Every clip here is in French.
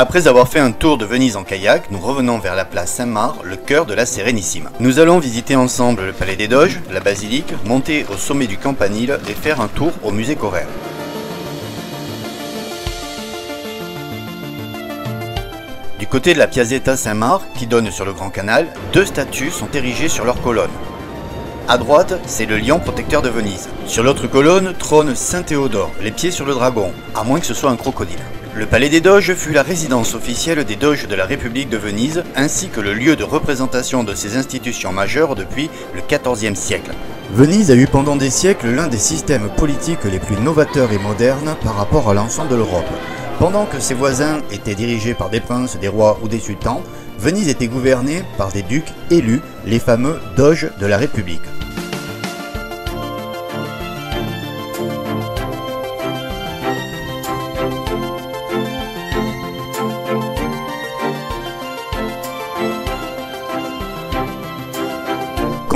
Après avoir fait un tour de Venise en kayak, nous revenons vers la place Saint-Marc, le cœur de la Sérénissime. Nous allons visiter ensemble le Palais des Doges, la basilique, monter au sommet du Campanile et faire un tour au musée Correr. Du côté de la Piazzetta Saint-Marc, qui donne sur le Grand Canal, deux statues sont érigées sur leurs colonnes. À droite, c'est le lion protecteur de Venise. Sur l'autre colonne trône Saint Théodore, les pieds sur le dragon, à moins que ce soit un crocodile. Le Palais des Doges fut la résidence officielle des Doges de la République de Venise, ainsi que le lieu de représentation de ces institutions majeures depuis le XIVe siècle. Venise a eu pendant des siècles l'un des systèmes politiques les plus novateurs et modernes par rapport à l'ensemble de l'Europe. Pendant que ses voisins étaient dirigés par des princes, des rois ou des sultans, Venise était gouvernée par des ducs élus, les fameux Doges de la République.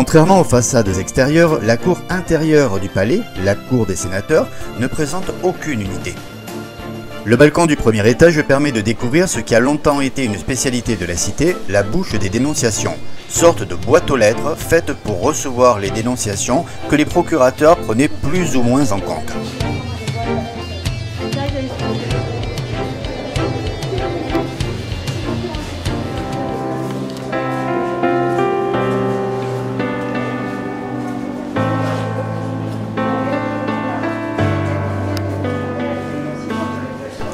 Contrairement aux façades extérieures, la cour intérieure du palais, la cour des sénateurs, ne présente aucune unité. Le balcon du premier étage permet de découvrir ce qui a longtemps été une spécialité de la cité, la bouche des dénonciations, sorte de boîte aux lettres faite pour recevoir les dénonciations que les procurateurs prenaient plus ou moins en compte.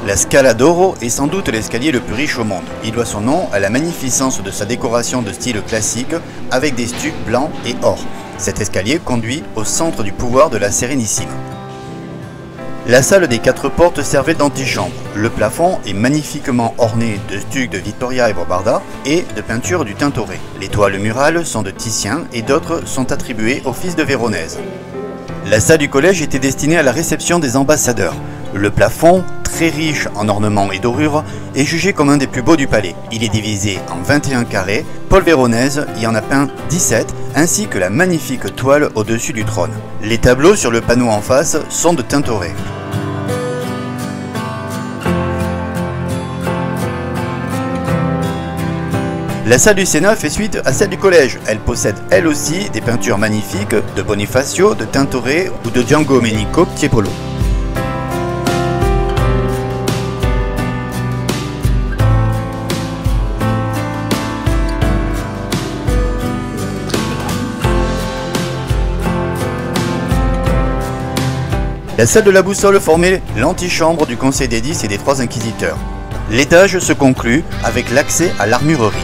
La Scala d'Oro est sans doute l'escalier le plus riche au monde. Il doit son nom à la magnificence de sa décoration de style classique avec des stucs blancs et or. Cet escalier conduit au centre du pouvoir de la Sérénissime. La salle des quatre portes servait d'antichambre. Le plafond est magnifiquement orné de stucs de Vittoria et Bombarda et de peintures du Tintoret. Les toiles murales sont de Titien et d'autres sont attribuées au fils de Véronèse. La salle du collège était destinée à la réception des ambassadeurs. Le plafond, très riche en ornements et dorures, est jugé comme un des plus beaux du palais. Il est divisé en 21 carrés. Paul Véronèse y en a peint 17, ainsi que la magnifique toile au-dessus du trône. Les tableaux sur le panneau en face sont de Tintoret. La salle du Sénat fait suite à celle du collège. Elle possède elle aussi des peintures magnifiques de Bonifacio, de Tintoret ou de Django Domenico Tiepolo. La salle de la boussole formait l'antichambre du Conseil des 10 et des 3 inquisiteurs. L'étage se conclut avec l'accès à l'armurerie.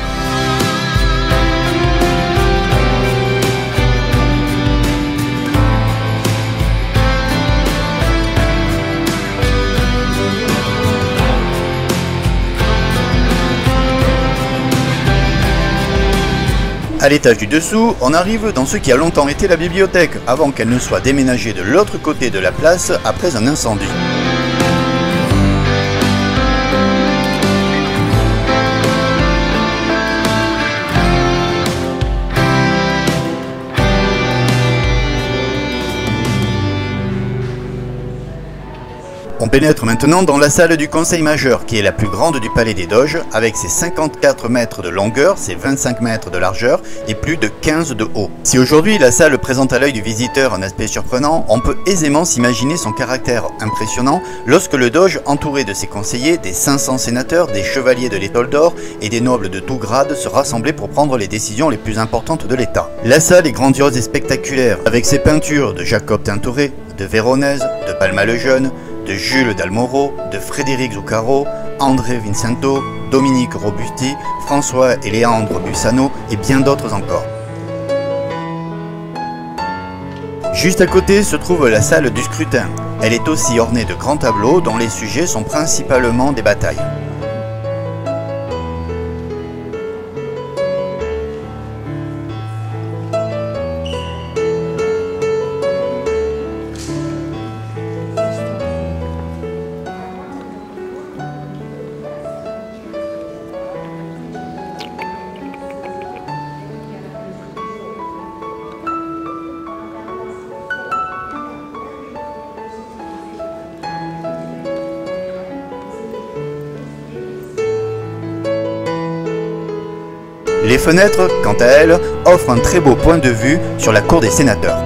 À l'étage du dessous, on arrive dans ce qui a longtemps été la bibliothèque, avant qu'elle ne soit déménagée de l'autre côté de la place après un incendie. On pénètre maintenant dans la salle du Conseil majeur, qui est la plus grande du Palais des Doges, avec ses 54 mètres de longueur, ses 25 mètres de largeur et plus de 15 de haut. Si aujourd'hui la salle présente à l'œil du visiteur un aspect surprenant, on peut aisément s'imaginer son caractère impressionnant lorsque le Doge, entouré de ses conseillers, des 500 sénateurs, des chevaliers de l'étoile d'or et des nobles de tout grade, se rassemblaient pour prendre les décisions les plus importantes de l'État. La salle est grandiose et spectaculaire, avec ses peintures de Jacob Tintoret, de Véronèse, de Palma le Jeune, de Jules Dalmoro, de Frédéric Zuccaro, André Vincento, Dominique Robusti, François et Léandre Bussano et bien d'autres encore. Juste à côté se trouve la salle du scrutin. Elle est aussi ornée de grands tableaux dont les sujets sont principalement des batailles. Les fenêtres, quant à elles, offrent un très beau point de vue sur la cour des sénateurs.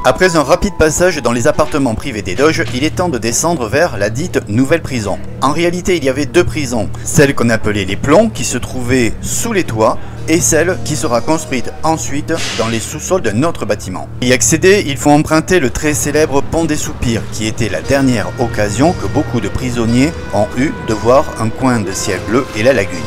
Après un rapide passage dans les appartements privés des Doges, il est temps de descendre vers la dite nouvelle prison. En réalité, il y avait deux prisons, celle qu'on appelait les plombs qui se trouvait sous les toits et celle qui sera construite ensuite dans les sous-sols d'un autre bâtiment. Pour y accéder, il faut emprunter le très célèbre pont des Soupirs qui était la dernière occasion que beaucoup de prisonniers ont eu de voir un coin de ciel bleu et la lagune.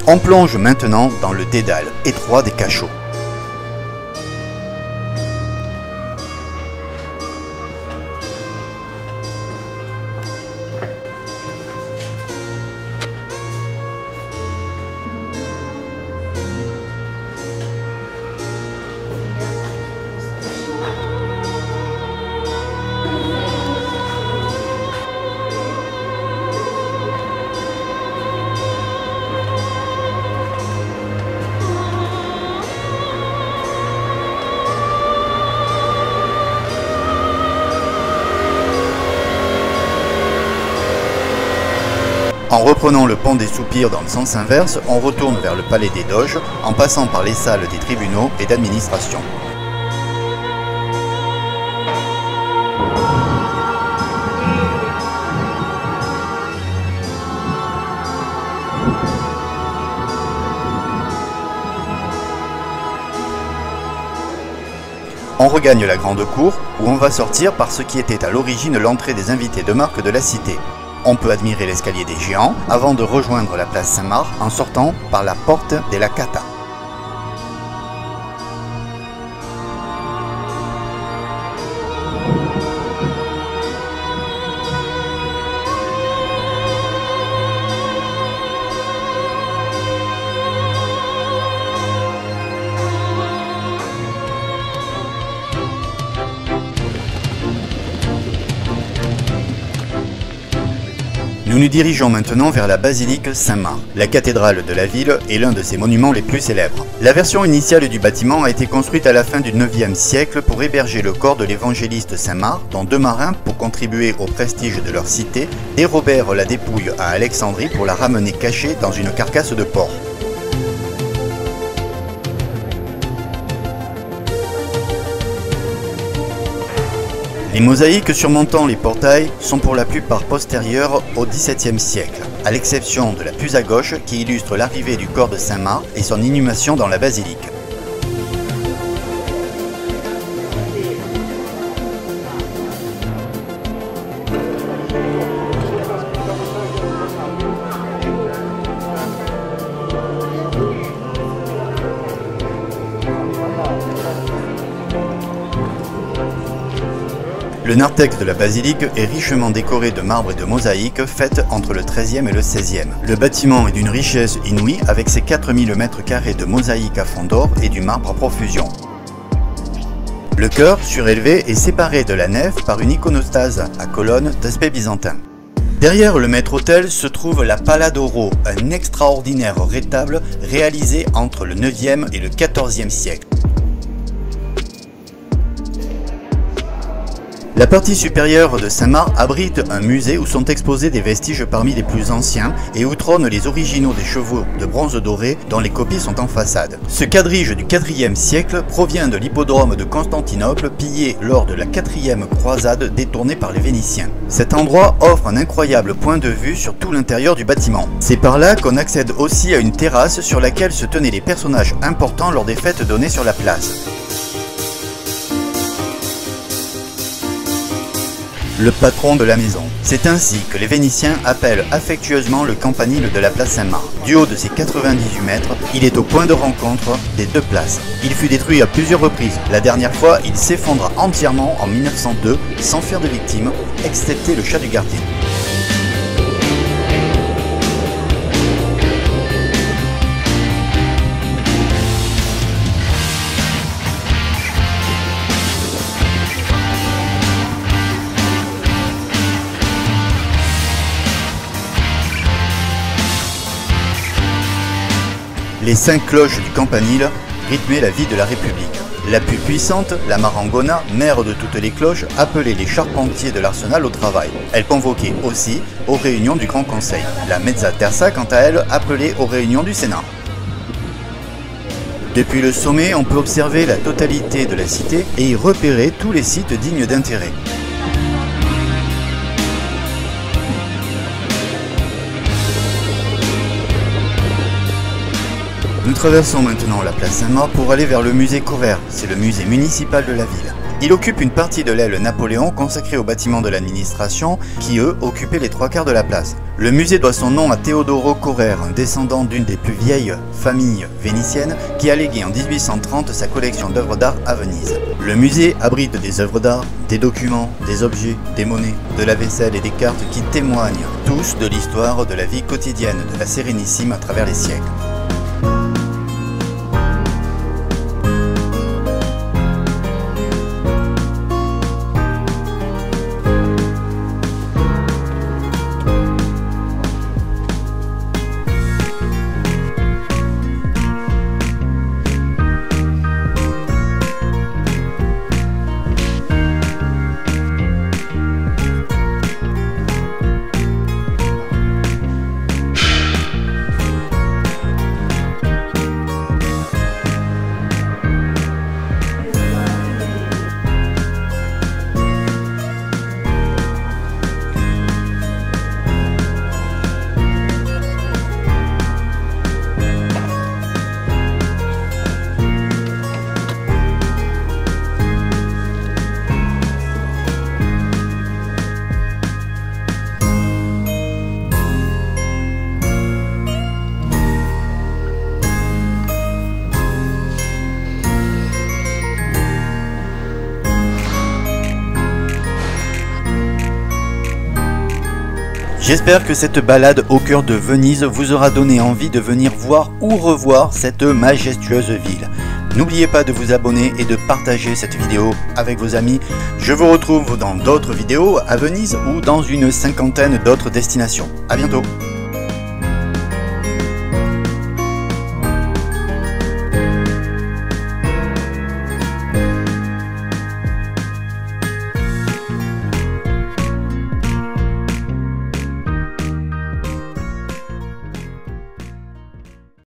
On plonge maintenant dans le dédale étroit des cachots. En reprenant le pont des Soupirs dans le sens inverse, on retourne vers le palais des Doges en passant par les salles des tribunaux et d'administration. On regagne la grande cour où on va sortir par ce qui était à l'origine l'entrée des invités de marque de la cité. On peut admirer l'escalier des géants avant de rejoindre la place Saint-Marc en sortant par la porte de la Cata. Nous nous dirigeons maintenant vers la basilique Saint-Marc. La cathédrale de la ville est l'un de ses monuments les plus célèbres. La version initiale du bâtiment a été construite à la fin du 9e siècle pour héberger le corps de l'évangéliste Saint-Marc, dont deux marins pour contribuer au prestige de leur cité dérobèrent la dépouille à Alexandrie pour la ramener cachée dans une carcasse de porc. Les mosaïques surmontant les portails sont pour la plupart postérieures au XVIIe siècle, à l'exception de la plus à gauche qui illustre l'arrivée du corps de Saint-Marc et son inhumation dans la basilique. Le narthex de la basilique est richement décoré de marbre et de mosaïques faites entre le XIIIe et le XVIe. Le bâtiment est d'une richesse inouïe avec ses 4000 m² de mosaïques à fond d'or et du marbre à profusion. Le chœur, surélevé, est séparé de la nef par une iconostase à colonnes d'aspect byzantin. Derrière le maître-autel se trouve la Pala d'Oro, un extraordinaire rétable réalisé entre le 9e et le 14e siècle. La partie supérieure de Saint-Marc abrite un musée où sont exposés des vestiges parmi les plus anciens et où trônent les originaux des chevaux de bronze doré dont les copies sont en façade. Ce quadrige du IVe siècle provient de l'hippodrome de Constantinople pillé lors de la 4e croisade détournée par les Vénitiens. Cet endroit offre un incroyable point de vue sur tout l'intérieur du bâtiment. C'est par là qu'on accède aussi à une terrasse sur laquelle se tenaient les personnages importants lors des fêtes données sur la place. Le patron de la maison. C'est ainsi que les Vénitiens appellent affectueusement le campanile de la place Saint-Marc. Du haut de ses 98 mètres, il est au point de rencontre des deux places. Il fut détruit à plusieurs reprises. La dernière fois, il s'effondra entièrement en 1902 sans faire de victimes, excepté le chat du gardien. Les 5 cloches du campanile rythmaient la vie de la République. La plus puissante, la Marangona, mère de toutes les cloches, appelait les charpentiers de l'arsenal au travail. Elle convoquait aussi aux réunions du Grand Conseil. La Mezza Terza, quant à elle, appelait aux réunions du Sénat. Depuis le sommet, on peut observer la totalité de la cité et y repérer tous les sites dignes d'intérêt. Nous traversons maintenant la place Saint-Marc pour aller vers le musée Covert, c'est le musée municipal de la ville. Il occupe une partie de l'aile Napoléon consacrée aux bâtiments de l'administration qui, eux, occupaient les 3/4 de la place. Le musée doit son nom à Teodoro Correr, un descendant d'une des plus vieilles familles vénitiennes qui a légué en 1830 sa collection d'œuvres d'art à Venise. Le musée abrite des œuvres d'art, des documents, des objets, des monnaies, de la vaisselle et des cartes qui témoignent tous de l'histoire de la vie quotidienne de la Sérénissime à travers les siècles. J'espère que cette balade au cœur de Venise vous aura donné envie de venir voir ou revoir cette majestueuse ville. N'oubliez pas de vous abonner et de partager cette vidéo avec vos amis. Je vous retrouve dans d'autres vidéos à Venise ou dans une 50aine d'autres destinations. À bientôt.